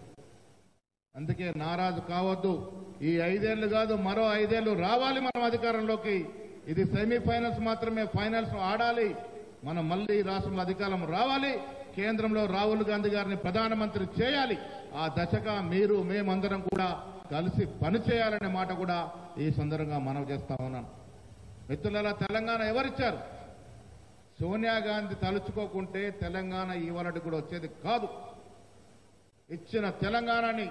S3: అందుకే నారాజు కావద్దు. ఈ 5 ఏళ్ళు కాదు, మరో 5 ఏళ్ళు రావాలి మనం అధికారంలోకి. ఇది సెమీఫైనల్స్ మాత్రమే, ఫైనల్స్ ఆడాలి. మనం మళ్ళీ రాష్ట్రంలో అధికారం రావాలి, కేంద్రంలో రాహుల్ గాంధీ గారిని ప్రధానమంత్రి చేయాలి. ఆ దశగా మీరు మేమందరం కూడా కలిసి పనిచేయాలనే మాట కూడా ఈ సందర్భంగా మనవి చేస్తా ఉన్నాను. మిత్రులారా, తెలంగాణ ఎవరిచ్చారు? సోనియా గాంధీ తలుచుకోకుంటే తెలంగాణ ఇవాళ కూడా వచ్చేది కాదు. ఇచ్చిన తెలంగాణని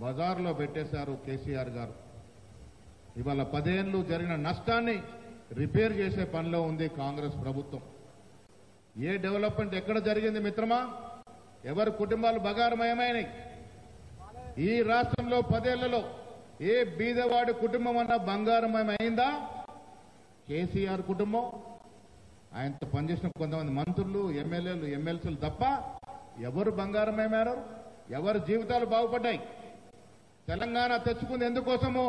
S3: బజార్లో పెట్టేశారు కేసీఆర్ గారు. ఇవాళ 10 ఏళ్ళు జరిగిన నష్టాన్ని రిపేర్ చేసే పనిలో ఉంది కాంగ్రెస్ ప్రభుత్వం. ఏ డెవలప్మెంట్ ఎక్కడ జరిగింది మిత్రమా? ఎవరి కుటుంబాలు బగారమయమైనాయి? ఈ రాష్ట్రంలో 10 ఏళ్లలో ఏ బీదవాడి కుటుంబం అన్నా బంగారమయమైందా? కేసీఆర్ కుటుంబం, ఆయనతో పనిచేసిన కొంతమంది మంత్రులు, ఎమ్మెల్యేలు, ఎమ్మెల్సీలు తప్ప ఎవరు బంగారమయ్యారు? ఎవరి జీవితాలు బాగుపడ్డాయి? తెలంగాణ తెచ్చుకుంది ఎందుకోసమో?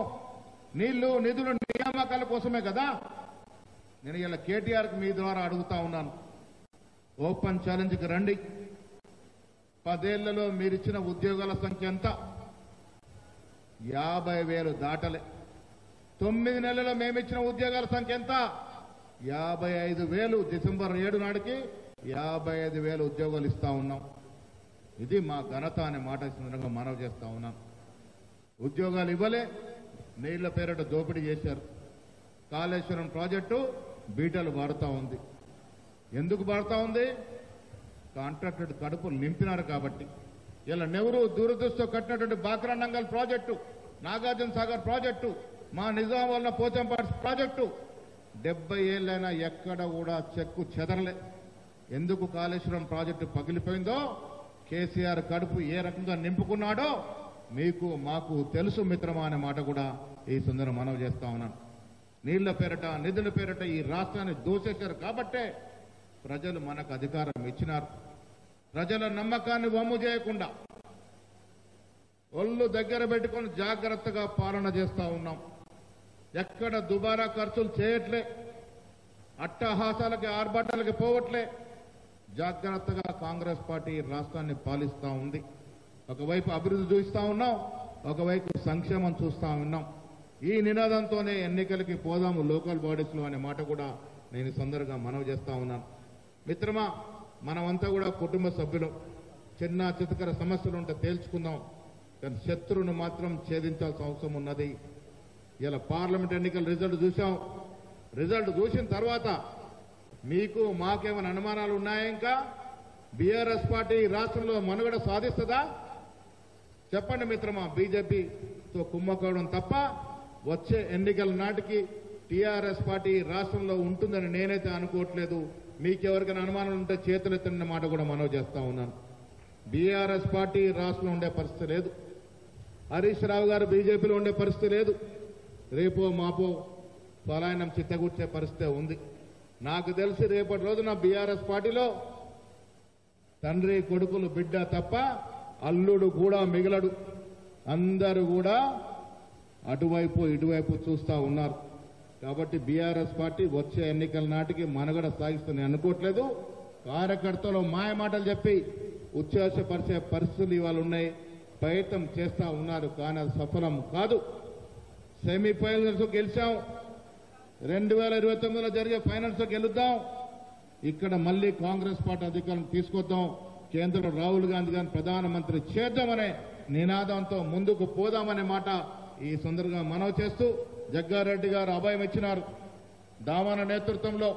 S3: నీళ్లు, నిధులు, నియామకాల కోసమే కదా. నేను ఇలా కేటీఆర్కి మీ ద్వారా అడుగుతా ఉన్నాను, ఓపెన్ ఛాలెంజ్కి రండి. 10 ఏళ్లలో మీరిచ్చిన ఉద్యోగాల సంఖ్య ఎంత? 50,000 దాటలే. 9 నెలల్లో మేమిచ్చిన ఉద్యోగాల సంఖ్య ఎంత? 55,000. డిసెంబర్ 7 నాటికి 55,000 ఉద్యోగాలు ఇస్తా ఉన్నాం. ఇది మా ఘనత అనే మాట సందర్భంగా మనవి చేస్తా ఉన్నాం. ఉద్యోగాలు ఇవ్వలే, నీళ్ల పేరిట దోపిడీ చేశారు. కాళేశ్వరం ప్రాజెక్టు బీటలు పడుతూ ఉంది. ఎందుకు పడుతూ ఉంది? కాంట్రాక్టెడ్ కడుపులు నింపినారు కాబట్టి. ఇలా నెహ్రూ దూరదృష్టితో కట్టినటువంటి బాక్రానంగల్ ప్రాజెక్టు, నాగార్జున సాగర్ ప్రాజెక్టు, మా నిజాం వల్ల పోచంపాటి ప్రాజెక్టు 70 ఏళ్ళైనా ఎక్కడ కూడా చెక్కు చెదరలే. ఎందుకు కాళేశ్వరం ప్రాజెక్టు పగిలిపోయిందో, కేసీఆర్ కడుపు ఏ రకంగా నింపుకున్నాడో మీకు మాకు తెలుసు మిత్రమా అనే మాట కూడా ఈ సందర్భంగా మనవి చేస్తా ఉన్నాను. నీళ్ల పేరట నిధుల పేరట ఈ రాష్ట్రాన్ని దోచేశారు కాబట్టే ప్రజలు మనకు అధికారం ఇచ్చినారు. ప్రజల నమ్మకాన్ని వమ్ము చేయకుండా ఒళ్ళు దగ్గర పెట్టుకొని జాగ్రత్తగా పాలన చేస్తా ఉన్నాం. ఎక్కడ దుబారా ఖర్చులు చేయట్లే, అట్టహాసాలకి ఆర్భాటాలకి పోవట్లే. జాగ్రత్తగా కాంగ్రెస్ పార్టీ రాష్ట్రాన్ని పాలిస్తా ఉంది. ఒకవైపు అభివృద్ధి చూస్తా ఉన్నాం, ఒకవైపు సంక్షేమం చూస్తా ఉన్నాం. ఈ నినాదంతోనే ఎన్నికలకి పోదాము లోకల్ బాడీస్లో అనే మాట కూడా నేను ఈ సందర్భంగా మనవి చేస్తా ఉన్నాను. మిత్రమా, మనమంతా కూడా కుటుంబ సభ్యులు. చిన్న చితకర సమస్యలు ఉంటే తేల్చుకుందాం, కానీ శత్రువును మాత్రం ఛేదించాల్సిన అవసరం ఉన్నది. ఇలా పార్లమెంట్ ఎన్నికల రిజల్ట్ చూసాం. రిజల్ట్ చూసిన తర్వాత మీకు మాకేమైనా అనుమానాలు ఉన్నాయా? ఇంకా బీఆర్ఎస్ పార్టీ రాష్ట్రంలో మనుగడ సాధిస్తుందా? చెప్పండి మిత్రమా. బీజేపీతో కుమ్మకోవడం తప్ప వచ్చే ఎన్నికల నాటికి టీఆర్ఎస్ పార్టీ రాష్ట్రంలో ఉంటుందని నేనైతే అనుకోవట్లేదు. మీకెవరికైనా అనుమానాలు ఉంటే చేతులు ఎత్తిన మాట కూడా మనవి చేస్తా ఉన్నాను. బీఆర్ఎస్ పార్టీ రాష్ట్రంలో ఉండే పరిస్థితి లేదు. హరీష్ రావు గారు బీజేపీలో ఉండే పరిస్థితి లేదు. రేపో మాపో పలాయనం చిత్తగూర్చే పరిస్థితి ఉంది. నాకు తెలిసి రేపటి రోజున బీఆర్ఎస్ పార్టీలో తండ్రి కొడుకులు బిడ్డ తప్ప అల్లుడు కూడా మిగలడు. అందరూ కూడా అటువైపు ఇటువైపు చూస్తా ఉన్నారు. కాబట్టి బీఆర్ఎస్ పార్టీ వచ్చే ఎన్నికల నాటికి మనుగడ సాగిస్తుందని అనుకోవట్లేదు. కార్యకర్తలు మాయ మాటలు చెప్పి ఉచ్ఛ్వాసపరిచే పరిస్థితులు ఇవాళ ఉన్నాయి. ప్రయత్నం చేస్తా ఉన్నారు, కానీ అది సఫలం కాదు. సెమీఫైనల్స్ గెలిచాం. 2029లో జరిగే ఫైనల్స్ గెలుద్దాం. ఇక్కడ మళ్ళీ కాంగ్రెస్ పార్టీ అధికారం తీసుకొద్దాం. కేంద్రంలో రాహుల్ గాంధీ గారిని ప్రధానమంత్రి చేద్దామనే నినాదంతో ముందుకు పోదామనే మాట ఈ సందర్భంగా మనవి చేస్తూ, జగ్గారెడ్డి గారు అభయం ఇచ్చినారు. దామన నేతృత్వంలో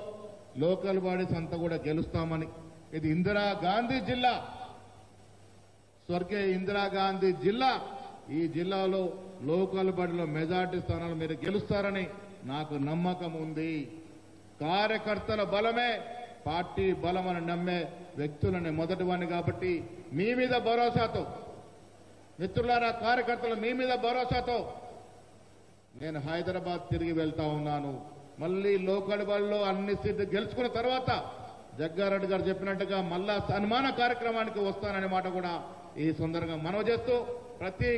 S3: లోకల్ బాడీస్ అంతా కూడా గెలుస్తామని. ఇది ఇందిరాగాంధీ జిల్లా, స్వర్గీయ ఇందిరాగాంధీ జిల్లా. ఈ జిల్లాలో లోకల్ బాడీలో మెజార్టీ స్థానాలు మీరు గెలుస్తారని నాకు నమ్మకం ఉంది. కార్యకర్తల బలమే పార్టీ బలమని నమ్మే వ్యక్తులని మొదటివాణ్ణి. కాబట్టి మీ మీద భరోసాతో మిత్రులారా, కార్యకర్తలు మీ మీద భరోసాతో నేను హైదరాబాద్ తిరిగి వెళ్తా ఉన్నాను. మళ్ళీ లోకల్ బాడీలో అన్ని సీట్లు గెలుచుకున్న తర్వాత జగ్గారెడ్డి గారు చెప్పినట్టుగా మళ్ళా సన్మాన కార్యక్రమానికి వస్తాననే మాట కూడా ఈ సందర్భంగా మనవి చేస్తూ, ప్రతి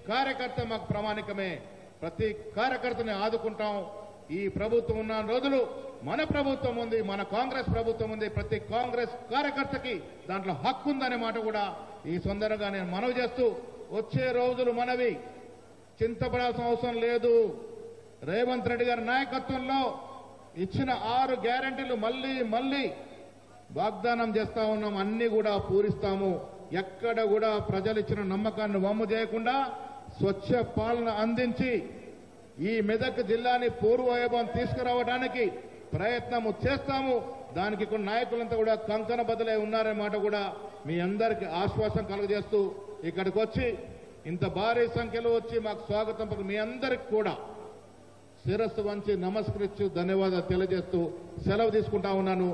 S3: కార్యకర్త మాకు ప్రామాణికమే. ప్రతి కార్యకర్తని ఆదుకుంటాం. ఈ ప్రభుత్వం ఉన్న రోజులు మన ప్రభుత్వం ఉంది, మన కాంగ్రెస్ ప్రభుత్వం ఉంది. ప్రతి కాంగ్రెస్ కార్యకర్తకి దాంట్లో హక్కు ఉందనే మాట కూడా ఈ సందర్భంగా నేను మనవి చేస్తూ, వచ్చే రోజులు మనవి, చింతపడాల్సిన అవసరం లేదు. రేవంత్ రెడ్డి గారి నాయకత్వంలో ఇచ్చిన 6 గ్యారెంటీలు మళ్ళీ వాగ్దానం చేస్తా ఉన్నాం. అన్ని కూడా పూరిస్తాము. ఎక్కడ కూడా ప్రజలు ఇచ్చిన నమ్మకాన్ని వమ్ము చేయకుండా స్వచ్ఛ పాలన అందించి ఈ మెదక్ జిల్లాని పూర్వవైభవం తీసుకురావడానికి ప్రయత్నము చేస్తాము. దానికి కొన్ని నాయకులంతా కూడా కంకణ బదులై ఉన్నారనే మాట కూడా మీ అందరికీ ఆశ్వాసం కలుగజేస్తూ, ఇక్కడికి వచ్చి ఇంత భారీ సంఖ్యలో వచ్చి మాకు స్వాగతం పలికిన మీ అందరికి కూడా శిరస్సు వంచి నమస్కరించు ధన్యవాదాలు తెలియజేస్తూ సెలవు తీసుకుంటా ఉన్నాను.